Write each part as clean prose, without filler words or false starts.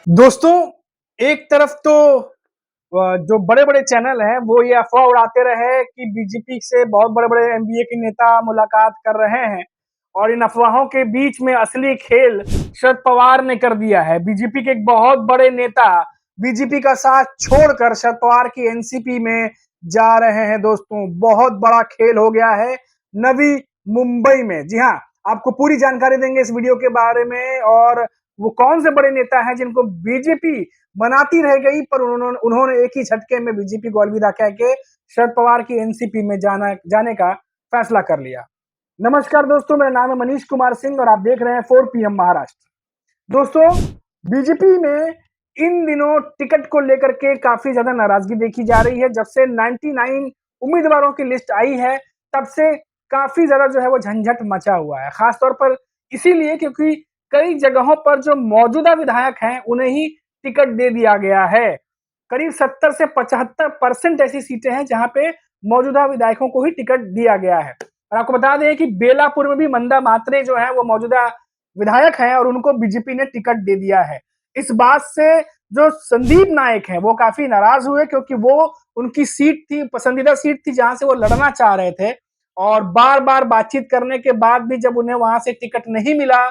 दोस्तों, एक तरफ तो जो बड़े-बड़े चैनल हैं, वो ये अफ़वाह उड़ाते रहे कि बीजेपी से बहुत बड़े-बड़े एमबीए के नेता मुलाकात कर रहे हैं और इन अफ़वाहों के बीच में असली खेल शरद पवार ने कर दिया है। बीजेपी के एक बहुत बड़े नेता बीजेपी का साथ छोड़कर शरद पवार की एनसीपी में जा रहे हैं दोस्तों। बहुत बड़ा खेल हो गया है नवी मुंबई में। जी हाँ, आपको पूरी जानकारी देंगे इस वीडियो के बारे में और वो कौन से बड़े नेता हैं जिनको बीजेपी बनाती रह गई पर उन्होंने एक ही झटके में बीजेपी को अलविदा कह के शरद पवार की एनसीपी में जाने का फैसला कर लिया। नमस्कार दोस्तों, मेरा नाम है मनीष कुमार सिंह और आप देख रहे हैं 4 पीएम महाराष्ट्र। दोस्तों, बीजेपी में इन दिनों टिकट को लेकर के काफी ज्यादा नाराजगी देखी जा रही है। जब से 99 उम्मीदवारों की लिस्ट आई है, तब से काफी ज्यादा जो है वो झंझट मचा हुआ है। खासतौर पर इसीलिए क्योंकि कई जगहों पर जो मौजूदा विधायक हैं, उन्हें ही टिकट दे दिया गया है। करीब 70 से 75% ऐसी सीटें हैं जहां पे मौजूदा विधायकों को ही टिकट दिया गया है। और आपको बता दें कि बेलापुर में भी मंदा मात्रे जो है वो मौजूदा विधायक हैं और उनको बीजेपी ने टिकट दे दिया है। इस बात से जो संदीप नायक हैं वो काफी नाराज हुए क्योंकि वो उनकी सीट थी, पसंदीदा सीट थी जहां से वो लड़ना चाह रहे थे और बार बार बातचीत करने के बाद भी जब उन्हें वहां से टिकट नहीं मिला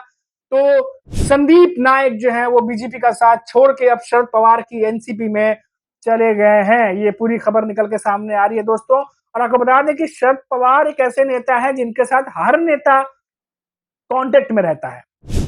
तो संदीप नायक जो है वो बीजेपी का साथ छोड़ के अब शरद पवार की एनसीपी में चले गए हैं। ये पूरी खबर निकल के सामने आ रही है दोस्तों। और आपको बता दें कि शरद पवार एक ऐसे नेता है जिनके साथ हर नेता कांटेक्ट में रहता है,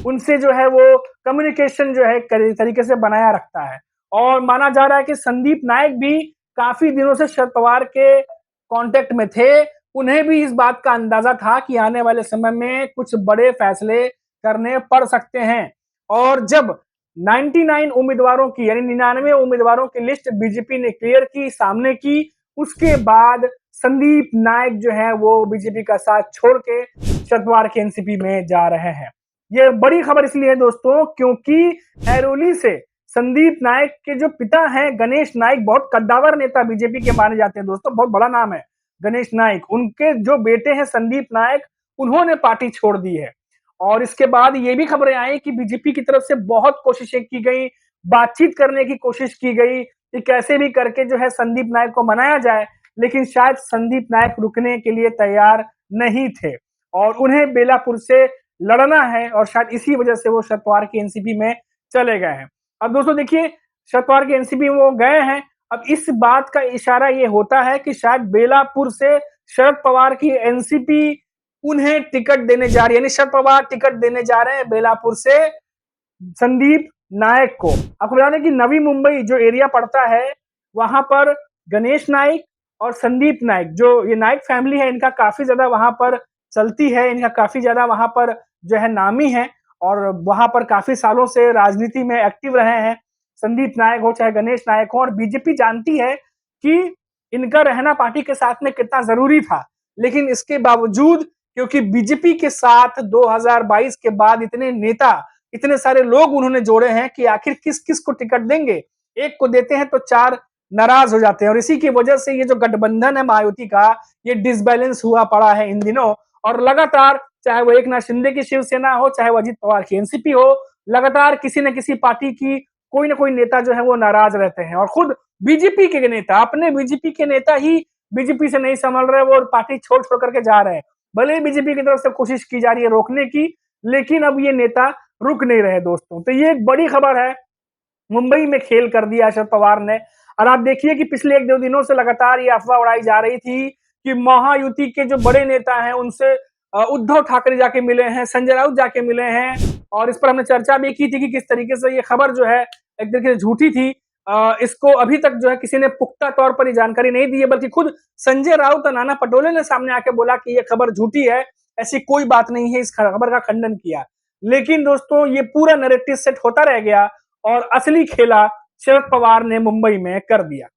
उनसे जो है वो कम्युनिकेशन जो है तरीके से बनाया रखता है और माना जा रहा है कि संदीप नायक भी काफी दिनों से शरद पवार के कांटेक्ट में थे। उन्हें भी इस बात का अंदाजा था कि आने वाले समय में कुछ बड़े फैसले करने पड़ सकते हैं और जब 99 उम्मीदवारों की यानी 99 उम्मीदवारों की लिस्ट बीजेपी ने क्लियर की, सामने की, उसके बाद संदीप नायक जो है वो बीजेपी का साथ छोड़ के शरद पवार की एनसीपी में जा रहे हैं। ये बड़ी खबर इसलिए है दोस्तों क्योंकि ऐरोली से संदीप नायक के जो पिता हैं गणेश नाइक, बहुत कद्दावर नेता बीजेपी के माने जाते हैं दोस्तों, बहुत बड़ा नाम है गणेश नाइक। उनके जो बेटे हैं संदीप नायक, उन्होंने पार्टी छोड़ दी है और इसके बाद ये भी खबरें आई कि बीजेपी की तरफ से बहुत कोशिशें की गई, बातचीत करने की कोशिश की गई कि कैसे भी करके जो है संदीप नायक को मनाया जाए, लेकिन शायद संदीप नायक रुकने के लिए तैयार नहीं थे और उन्हें बेलापुर से लड़ना है और शायद इसी वजह से वो शरद पवार की एनसीपी में चले गए हैं। अब दोस्तों देखिए, शरद पवार की एनसीपी में वो गए हैं, अब इस बात का इशारा ये होता है कि शायद बेलापुर से शरद पवार की एनसीपी उन्हें टिकट देने जा रही है, यानी शरद पवार टिकट देने जा रहे हैं बेलापुर से संदीप नायक को। आपको बता दें कि नवी मुंबई जो एरिया पड़ता है, वहां पर गणेश नाइक और संदीप नाइक, जो ये नाइक फैमिली है, इनका काफी ज्यादा वहां पर चलती है, इनका काफी ज्यादा वहां पर जो है नामी है और वहां पर काफी सालों से राजनीति में एक्टिव रहे हैं। संदीप नायक हो चाहे गणेश नायक हो, और बीजेपी जानती है कि इनका रहना पार्टी के साथ में कितना जरूरी था, लेकिन इसके बावजूद क्योंकि बीजेपी के साथ 2022 के बाद इतने नेता, इतने सारे लोग उन्होंने जोड़े हैं कि आखिर किस किस को टिकट देंगे। एक को देते हैं तो चार नाराज हो जाते हैं और इसी की वजह से ये जो गठबंधन है महायुति का, ये डिसबैलेंस हुआ पड़ा है इन दिनों और लगातार, चाहे वो एकनाथ शिंदे की शिवसेना हो, चाहे वो अजित पवार की एनसीपी हो, लगातार किसी न किसी पार्टी की कोई ना कोई नेता जो है वो नाराज रहते हैं और खुद बीजेपी के नेता, अपने बीजेपी के नेता ही बीजेपी से नहीं संभल रहे, वो पार्टी छोड़ छोड़ करके जा रहे हैं। भले ही बीजेपी की तरफ से कोशिश की जा रही है रोकने की, लेकिन अब ये नेता रुक नहीं रहे दोस्तों। तो ये एक बड़ी खबर है, मुंबई में खेल कर दिया शरद पवार ने। और आप देखिए कि पिछले 1-2 दिनों से लगातार ये अफवाह उड़ाई जा रही थी कि महायुति के जो बड़े नेता हैं उनसे उद्धव ठाकरे जाके मिले हैं, संजय राउत जाके मिले हैं और इस पर हमने चर्चा भी की थी कि किस तरीके से ये खबर जो है एक तरीके से झूठी थी। इसको अभी तक जो है किसी ने पुख्ता तौर पर ये जानकारी नहीं दी है, बल्कि खुद संजय राउत और नाना पटोले ने सामने आके बोला कि ये खबर झूठी है, ऐसी कोई बात नहीं है, इस खबर का खंडन किया। लेकिन दोस्तों ये पूरा नैरेटिव सेट होता रह गया और असली खेला शरद पवार ने मुंबई में कर दिया।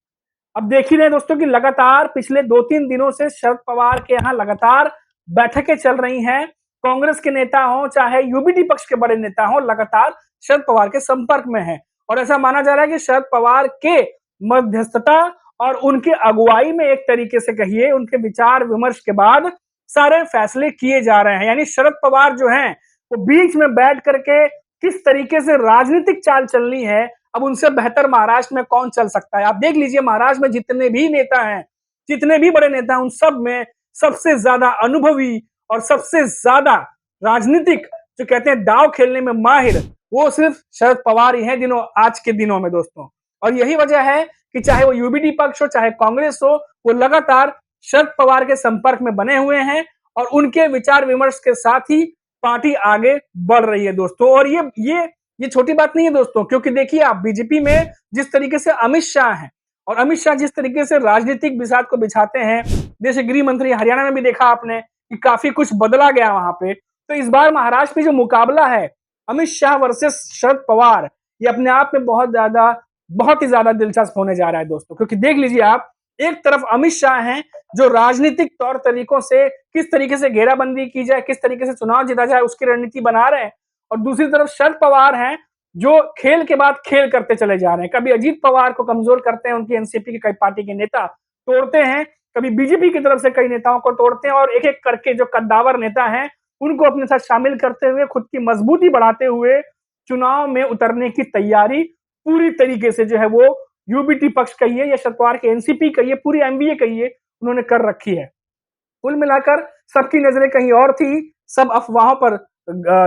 अब देख ही रहे दोस्तों कि लगातार पिछले 2-3 दिनों से शरद पवार के यहाँ लगातार बैठकें चल रही हैं। कांग्रेस के नेता हो चाहे यूबीडी पक्ष के बड़े नेता हो, लगातार शरद पवार के संपर्क में हैं और ऐसा माना जा रहा है कि शरद पवार के मध्यस्थता और उनके अगुवाई में, एक तरीके से कहिए उनके विचार विमर्श के बाद सारे फैसले किए जा रहे हैं। यानी शरद पवार जो हैं वो बीच में बैठ करके किस तरीके से राजनीतिक चाल चलनी है, अब उनसे बेहतर महाराष्ट्र में कौन चल सकता है। आप देख लीजिए महाराष्ट्र में जितने भी नेता हैं, जितने भी बड़े नेता हैं, उन सब में सबसे ज्यादा अनुभवी और सबसे ज्यादा राजनीतिक जो कहते हैं दांव खेलने में माहिर, वो सिर्फ शरद पवार ही हैं आज के दिनों में दोस्तों। और यही वजह है कि चाहे वो यूबीडी पक्ष हो चाहे कांग्रेस हो, वो लगातार शरद पवार के संपर्क में बने हुए हैं और उनके विचार विमर्श के साथ ही पार्टी आगे बढ़ रही है दोस्तों। और ये छोटी बात नहीं है दोस्तों, क्योंकि देखिए आप बीजेपी में जिस तरीके से अमित शाह हैं और अमित शाह जिस तरीके से राजनीतिक बिसात को बिछाते हैं, जैसे गृह मंत्री हरियाणा में भी देखा आपने कि काफी कुछ बदला गया वहां पे। तो इस बार महाराष्ट्र में जो मुकाबला है अमित शाह वर्सेस शरद पवार, ये अपने आप में बहुत ही ज्यादा दिलचस्प होने जा रहा है दोस्तों। क्योंकि देख लीजिए आप, एक तरफ अमित शाह हैं जो राजनीतिक तौर तरीकों से किस तरीके से घेराबंदी की जाए, किस तरीके से चुनाव जीता जाए उसकी रणनीति बना रहे हैं, और दूसरी तरफ शरद पवार हैं जो खेल के बाद खेल करते चले जा रहे हैं। कभी अजीत पवार को कमजोर करते हैं, उनकी एनसीपी के कई पार्टी के नेता तोड़ते हैं, कभी बीजेपी की तरफ से कई नेताओं को तोड़ते हैं, और एक एक करके जो कद्दावर नेता हैं उनको अपने साथ शामिल करते हुए खुद की मजबूती बढ़ाते हुए चुनाव में उतरने की तैयारी पूरी तरीके से जो है वो यूबीटी पक्ष कहिए या शरद पवार के एनसीपी कहिए, पूरी एमवीए कहिए, उन्होंने कर रखी है। कुल मिलाकर सबकी नजरें कहीं और थी, सब अफवाहों पर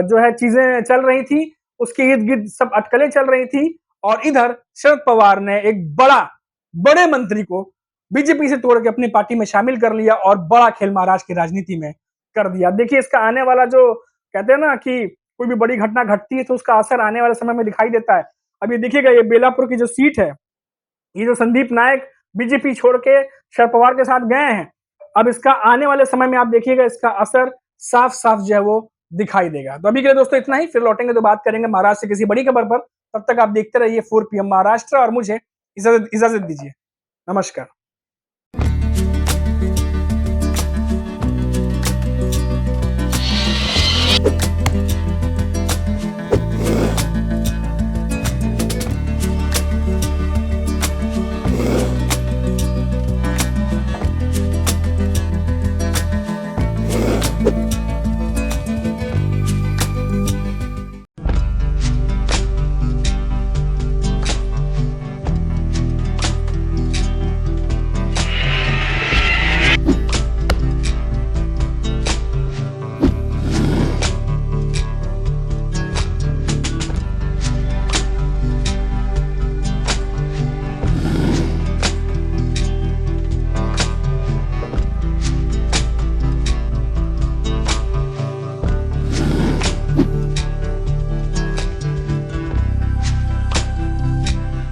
जो है चीजें चल रही थी, उसके इर्द गिर्द सब अटकलें चल रही थी, और इधर शरद पवार ने एक बड़े मंत्री को बीजेपी से तोड़ के अपनी पार्टी में शामिल कर लिया और बड़ा खेल महाराष्ट्र की राजनीति में कर दिया। देखिए इसका आने वाला जो कहते हैं ना कि कोई भी बड़ी घटना घटती है तो उसका असर आने वाले समय में दिखाई देता है। अब ये देखिएगा, ये बेलापुर की जो सीट है, ये जो संदीप नायक बीजेपी छोड़ के शरद पवार के साथ गए हैं, अब इसका आने वाले समय में आप देखिएगा इसका असर साफ साफ जो है वो दिखाई देगा। तो अभी के लिए दोस्तों इतना ही, फिर लौटेंगे तो बात करेंगे महाराष्ट्र से किसी बड़ी खबर पर। तब तक आप देखते रहिए 4 PM महाराष्ट्र और मुझे इजाजत दीजिए। नमस्कार।